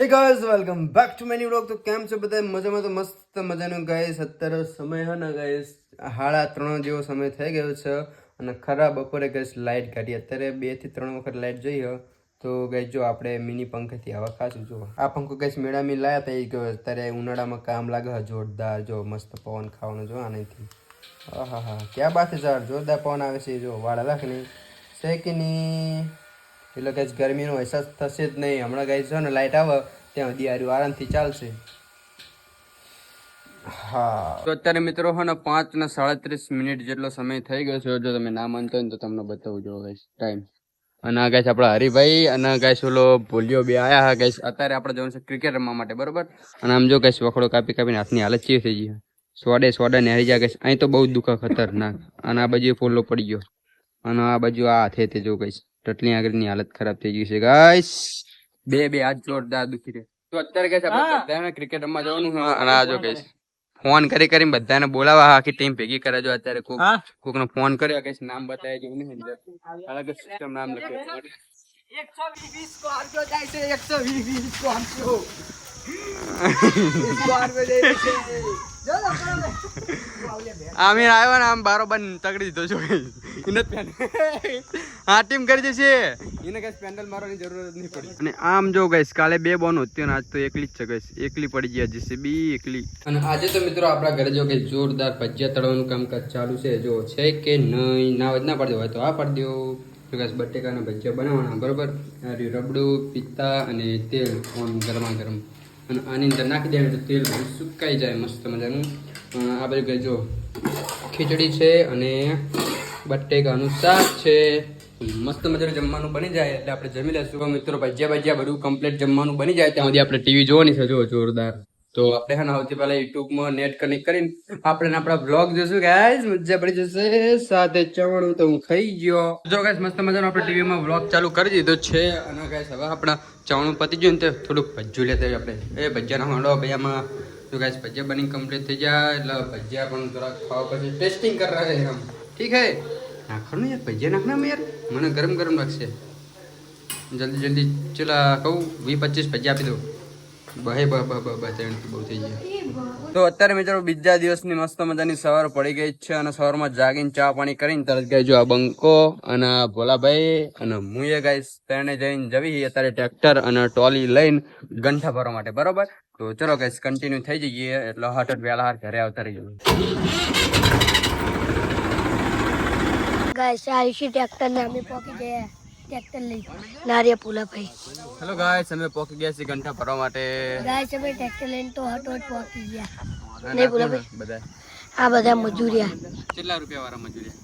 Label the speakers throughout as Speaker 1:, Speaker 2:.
Speaker 1: Hey guys welcome back too many vlog. તો કેમ છો બધા? મજામાં? તો મસ્ત મજાનું ગાઈઝ. અત્યારે સમય હે ને ગાઈઝ 3:30 જેવો સમય થઈ ગયો છે અને ખરા બપોરે ગાઈઝ લાઇટ કાઢી. અત્યારે 2 થી 3 વખત લાઇટ જઈ હો. તો ગાઈઝ જો આપણે મિની પંખાથી હવા ખાશું. જો આ પંખો ગાઈઝ મેળામાં લાયા હતા. એ ગયો અત્યારે ઉનાળામાં કામ લાગે છે જોરદાર. જો મસ્ત પવન ખાવાનું જો આનાથી. હા હા ક્યાં બાત છે યાર, જોરદાર પવન આવે છે. જો વાળા લાખ નહીં છે કે નહીં. એટલે ગાઈઝ ગરમીનો અહેસાસ થશે જ નહીં. હમણાં ગાઈઝ છે ને લાઇટ આવે ત્યાં સુધી આર્યું આરામથી ચાલશે. હા તો અત્યારે મિત્રો હો ને 5:37 જેટલો સમય થઈ ગયો છે. જો તમે ના માનતો હોય ને તો તમને બતાવું જો ગાઈઝ ટાઈમ. અને ગાઈઝ આપણા હરિભાઈ અને ગાઈઝ ઓલો ભોલિયો બે આયા હા ગાઈઝ. અત્યારે આપણે જવાનું છે ક્રિકેટ રમવા માટે, બરોબર. અને આમ જો ગાઈઝ વખડો કાપી કાપીને હાથની હાલત ચેવી થઈ ગઈ. સોડા ને હારી જાય ગાઈઝ. અહીં તો બહુ દુખા ખતરનાક. અને આ બાજુ ફોલ્લો પડી ગયો અને આ બાજુ આ હાથે તે જો ગાઈઝ ટટલી આગળની હાલત ખરાબ થઈ ગઈ છે ગાઈઝ. બે હાથ જોરદાર દુખી રહે. તો અત્યારે ગાઈઝ આપણે બધાને ક્રિકેટ રમવા જવાનું છે. અને આ જો ગાઈઝ ફોન કરીને બધાને બોલાવા, આખી ટીમ ભેગી કરે. જો અત્યારે કોક નો ફોન કર્યો ગાઈઝ, નામ બતાવે જો અલગ સિસ્ટમ નામ લખ્યું 120 સ્કોર જાય છે. 120 સ્કોર આમીર આવ્યો ને આમ બારોબાર તગડી દીધો છો. હા ટીમ કરી દેશે એને કઈ પેન્ડલ મારવાની જરૂરત નહીં પડી. અને આમ જો ગઈશ કાલે 2 બોન હોતી ને આજ તો એકલી જ છે ગઈશ. એકલી પડી ગયા જીસીબી એકલી. અને આજે તો મિત્રો આપણા ઘરે જો કે જોરદાર ભજીયા તળવાનું કામકાજ ચાલુ છે. જો છે કે નહીં ના પાડી હોય તો આ પાડી દો. તો ગઈશ બટેકાના ભજીયા બનાવવાના, બરોબર. રબડું પિત્તા અને તેલ ગરમા ગરમ અને આની અંદર નાખી દેવાનું તો તેલ બધું સુકાઈ જાય મસ્ત મજાનું. આ બધું કઈ જો ખીચડી છે અને બટેકાનું શાક છે. મસ્ત મજાનું જમવાનું બની જાય એટલે આપણે જમી લેશું મિત્રો. ભજીયા બધું કમ્પ્લીટ જમવાનું બની જાય ત્યાં સુધી આપણે ટીવી જોવાની છે. જો જોરદાર. તો આપણે છે ને સૌથી પહેલા યુટ્યુબમાં નેટ કનેક્ટ કરીને આપણે આપણા બ્લોગ જોશું ગાઈઝ. મજા પડી જશે. સાથે ચવાણું તો હું ખાઈ ગયો. જો ગાઈઝ મસ્ત મજાનો આપણે ટીવીમાં બ્લોગ ચાલુ કરી દીધો છે. અને ગાઈઝ હવે આપણા ચવાણું પતી ગયું ને તો થોડુંક ભજ્જું લેતા આપણે ભજીયાના માંડો ભાઈ. આમાં જો ગાઈઝ ભજીયા બની કમ્પ્લીટ થઈ જાય એટલે ભજીયા પણ થોડા ખાવા પછી ટેસ્ટિંગ કર રહે હમ. ઠીક હે નાખવાનું યાર ભજીયા નાખના યાર, મને ગરમ ગરમ લાગશે. જલ્દી ચલા કહું 20-25 ભજીયા આપી દો. બહુ થઈ ગયા. તો અત્યારે મિત્રો બીજા દિવસની મસ્ત મજાની સવાર પડી ગઈ છે અને સવારમાં જાગીને ચા પાણી કરીને તરત ગઈ જો આ બંકો અને ભોલાભાઈ અને મુએ ગાઈસ તેને જઈને જવી અત્યારે ટ્રેક્ટર અને ટ્રોલી લઈને ગંઠા ભરવા માટે, બરોબર. તો ચલો ગાઈસ કન્ટિન્યુ થઈ જઈએ એટલે હટ વહેલા હાર ઘરે આવતા રહી જવું.
Speaker 2: ગાઈસ આયુષી ટ્રેક્ટર ને અમે પોકી ગયા ટ્રેક્ટર લઈ નારિયા પુલા ભાઈ.
Speaker 1: હેલો ગાઈસ અમે પોકી ગયા છીએ ગંઠા ભરવા માટે.
Speaker 2: ગાઈસ અમે ટ્રેક્ટર લઈને તો હટોટ પોકી ગયા. નહીં પુલા ભાઈ બધા આ બધા મજૂરિયા.
Speaker 1: કેટલા રૂપિયા વાળા મજૂરિયા?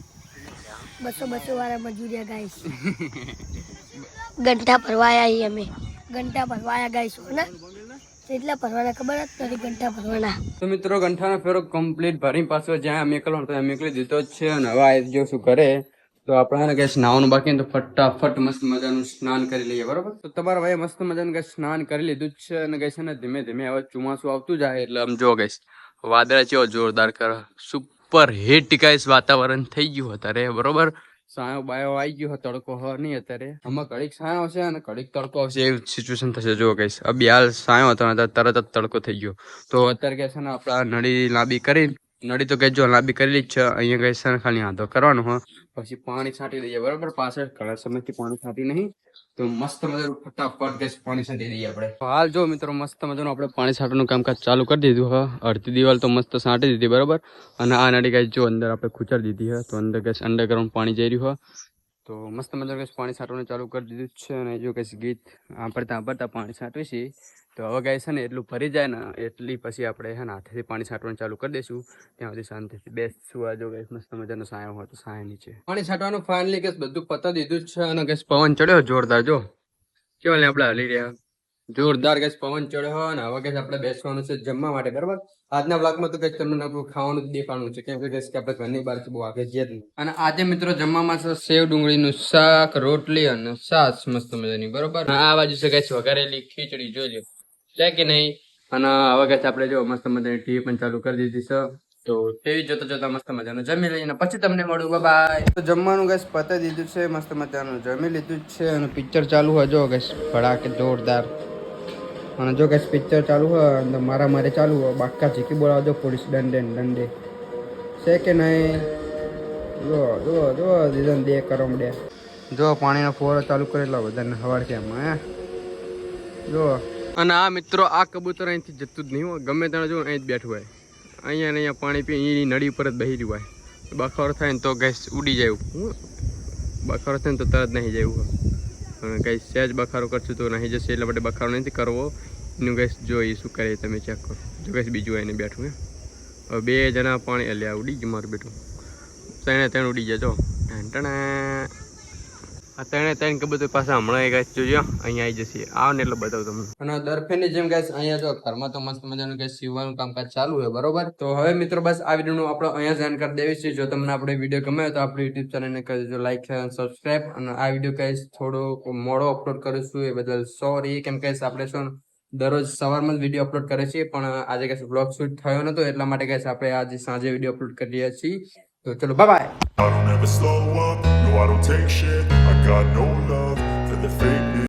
Speaker 2: 200 વાળા મજૂરિયા ગાઈસ. ગંઠા ભરવાયા અમે ગંઠા ભરવાયા ગાઈસ ને કેટલા ભરવાના ખબર જ નથી. ગંઠા ભરવાના. તો
Speaker 1: મિત્રો ગંઠાનો ફેરો કમ્પ્લીટ ભરી પાછો જ્યાં મેકલવાનો તો મેકલી દીધો જ છે. અને હવે આવી જો શું કરે તો આપણે ગેસ નાવાનું બાકી તો ફટાફટ મસ્ત મજાનું સ્નાન કરી લઈએ, બરોબર. તો તમારા ભાઈ મસ્ત મજાનું ગેસ સ્નાન કરી લીધું જ છે. અને ગેસ ને ધીમે ધીમે હવે ચોમાસું આવતું જાય એટલે આમ જો ગેસ વાદળા ચેવો જોરદાર કરે. સુપર હિટ ગાઈસ વાતાવરણ થઈ ગયું અત્યારે, બરોબર. સાયો બાયો આવી ગયો તડકો હ નહીં અત્યારે. આમાં ઘડીક સાયો આવશે અને ઘડીક તડકો આવશે એવી સિચ્યુએશન થશે. જો ગઈશ અબી હાલ સાયો હતો ને તરત જ તડકો થઈ ગયો. તો અત્યારે કે છે ને આપણા નળી લાંબી કરી નળી તો જો લાંબી કરેલી જ છે. અહીંયા ગઈ છે ખાલી આંધો કરવાનો હોય પછી પાણી છાંટી દઈએ, બરોબર. પાછળ ઘણા સમયથી પાણી છાંટી નહીં તો મસ્ત મજાનું ફટાફટ ગેસ પાણી છાંટી દઈએ આપણે. હાલ જો મિત્રો મસ્ત મજાનું આપણે પાણી છાંટવાનું કામકાજ ચાલુ કરી દીધું હ. અડધી દિવાલ તો મસ્ત છાંટી દીધી, બરોબર. અને આ નળી ગેસ જો અંદર આપણે ખૂંચાડી દીધી હ તો અંદર ગેસ અંડરગ્રાઉન્ડ પાણી જઈ રહ્યું હોય તો મસ્ત મજાનું ગેસ પાણી છાંટવાનું ચાલુ કરી દીધું છે. અને જો ગેસ ગીત આંપડતા પાણી છાંટવી છે તો હવે ગાય છે ને એટલું ભરી જાય ને એટલી પછી આપણે છે ને હાથેથી પાણી છાંટવાનું ચાલુ કરી દઈશું. ત્યાં સુધી શાંતિથી બેસશું. આ જો ગાઈસ મસ્ત મજાનો સાયો હોય તો સાયા નીચે પાણી છાંટવાનું ફાઇનલી ગેસ બધું પતા દીધું જ છે. અને ગેસ પવન ચડ્યો જોરદાર. જો કેવા આપણે હલી રહ્યા જોરદાર ગેસ પવન ચડ્યો અને હવે ગેસ આપણે બેસવાનું છે જમવા માટે, બરાબર. આજના બ્લોગમાં તો ગેસ તમને ખાવાનું જ દેખાવાનું છે કેમ કે ગેસ કે આપણે ઘરની બહારથી બહુ આગળ જઈએ જ નહીં. અને આજે મિત્રો જમવામાં છે સેવ ડુંગળીનું શાક, રોટલી અને છાશ મસ્ત મજાની, બરોબર. આ બાજુ છે ગેસ વઘારેલી ખીચડી જોજો છે કે નહીં. અને હવે ગેસ આપણે જો મસ્ત મજાની ટીવી પણ ચાલુ કરી દીધી છે. તો ટીવી જોતા મસ્ત મજાનું જમી લઈને પછી તમને મળું. બાય. તો જમવાનું ગેસ પતાવી દીધું છે, મસ્ત મજાનું જમી લીધું જ છે અને પિક્ચર ચાલુ હોય જો ગેસ ભડાકે જોરદાર. અને જો કઈ પિક્ચર ચાલુ હોય અને મારા મારે ચાલુ હોય બાકા ચીકી બોલાવજો પોલીસ દંડે છે કે નહીં જો જો જો દીધન 2 કરોડ દે જો પાણીનો ફુવારો ચાલુ કરેલો બધાને હવાર છે એમાં જો અને આ મિત્રો આ કબૂતર અહીંથી જતું જ નહીં હોય ગમે ત્યાં જો અહીં જ બેઠું હોય અહીંયા ને અહીંયા પાણી પી એની નળી ઉપર જ બેસી રહ્યું હોય બખારો થાય ને તો ગેસ ઉડી જાય બખારો થાય ને તો તરત નહીં જાય અને ગેસ સહેજ બખારો કરશું તો નહીં જશે એટલા માટે બખારો નથી કરવો એનું ગેસ જો એ શું કરે તમે ચેક કરો જો ગેસ બીજું આવીને બેઠું હવે 2 જણા પાણી હલ્યા ઉડી ગયું મારું બેઠું ત્રણે ઉડી જાય જો આ ત્રણ કબૂતર પાછા હમણાં ગાઈસ જોજો અહીંયા આવી જશે આવ ને એટલે બતાવું તમને અને દરફેની જેમ ગાઈસ અહીંયા જો ઘરમાં તો મસ્ત મજાનું ગાઈસ સીવવાનું કામકાજ ચાલુ છે બરોબર તો હવે મિત્રો બસ આ વિડીયોનું આપણે અહીંયા જાણ કરી દેવી છે જો તમને આપણે વિડીયો ગમે તો આપણી યુટ્યુબ ચેનલને કરી દેજો લાઈક અને સબસ્ક્રાઇબ અને આ વિડીયો ગાઈસ થોડો મોડો અપલોડ કરીશું એ બદલ સોરી કેમ કે આપણે શું દરરોજ સવારમાં જ વિડીયો અપલોડ કરે છે પણ આજે ગાઈસ બ્લોગ શૂટ થયો નતો એટલા માટે ગાઈસ આપણે આજે સાંજે વિડીયો અપલોડ કરી રહ્યા છીએ તો ચલો by
Speaker 3: I don't ever slow up, no I don't take shit. I got no love for the fake.